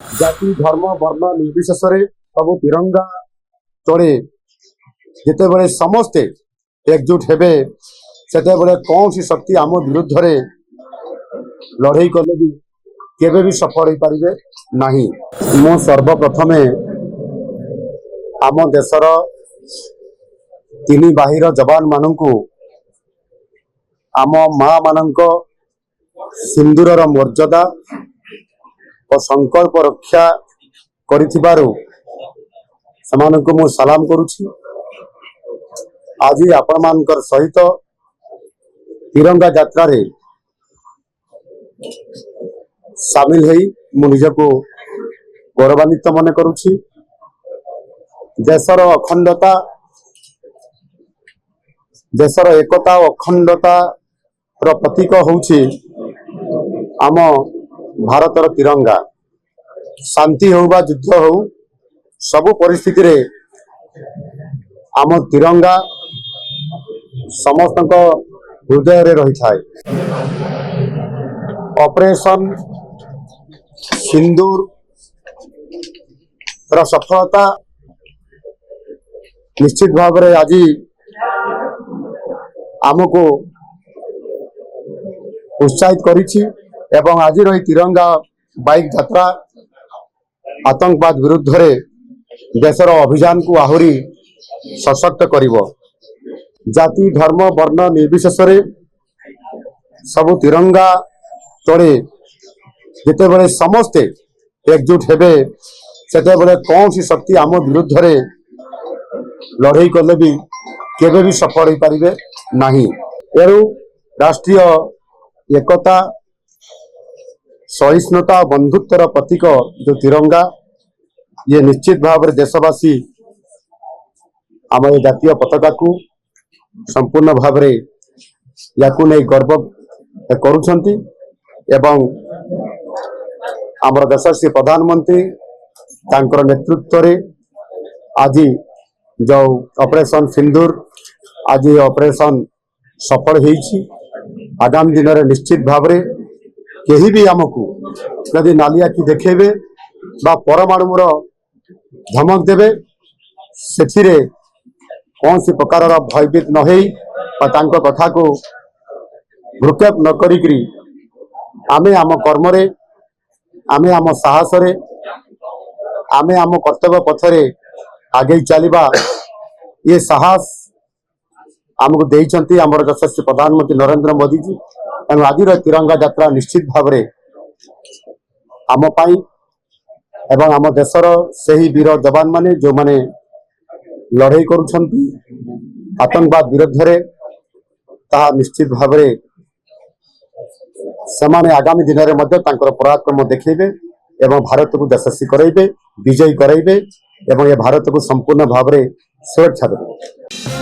जाति धर्म वर्ण निर्विशेष सब तिरंगा तले जिते समस्ते एकजुट हेबे सेते कौन सी शक्ति आम विरुद्ध रे लड़ई कले भी केबे भी सफल हो पारिबे नाही। मो सर्वप्रथमे आम देशर तीन बाहिर जवान मानू आम माँ मानक सिंदूरर मर्यादा और संकल्प रक्षा करिथिबारु समानक मु सलाम करुछि। आज आपण मानकर सहित तिरंगा यात्रा रे सामिल होई मु निजको गौरवान्वित मन करुछि। देशर अखंडता देशर एकता और अखंडता रो प्रतीक होछि आम भारतर तिरंगा। शांति हो बा युद्ध हो सबु परिस्थिति रे आम तिरंगा समस्त हृदय रे रही थाए। ऑपरेशन सिंदूर रा सफलता निश्चित भाव रे आज आमको उत्साहित करिछि एवं आज रही तिरंगा बाइक यात्रा आतंकवाद विरुद्ध रे देशर अभियान को आहुरी सशक्त करिवो। जाति धर्म वर्ण निर्विशेष सब तिरंगा तले जिते समस्ते एकजुट हेबे सेते कौन सी शक्ति आम विरुद्ध रे लड़ई कले भी केबे भी सफल हो पारिबे नाही। एणु राष्ट्रीय एकता सहिष्णुता बंधुत्वर प्रतीक जो तिरंगा ये निश्चित भाव में देशवासी आम ये जातीय पताका को संपूर्ण भाव में याकू नहीं गर्व करुछंती एवं आमर देशर प्रधानमंत्री तांकर नेतृत्व रे आज जो ऑपरेशन सिंदूर आज ऑपरेशन सफल होईछि। आगामी दिन में निश्चित भाव में कहीं भी आमको यदि नालिया की देखेबे बा परमाणुर धमक देवे से कौन सी प्रकार भयभीत न हो कथा को भ्रुक्षेप न करी आमे आम कर्म रे आमे आम साहस रे आमे आम कर्तव्य पथरे आगे चलवा ये साहस आमको देइछंती आमर यशस्वी प्रधानमंत्री नरेंद्र मोदी जी। तेणु आज तिरंगा यात्रा निश्चित भाव में आम पाई एवं आम देशर से ही वीर जवान माने जो माने लड़ई करुछंती आतंकवाद विरुद्ध रे ताहा निश्चित भाव में सेमाने आगामी दिन में मध्य तांकर पराक्रम देखेबे एवं भारत को यशस्वी कराइबे विजयी कराइबे एवं ये भारत को संपूर्ण भाव में सुरक्षा देबे।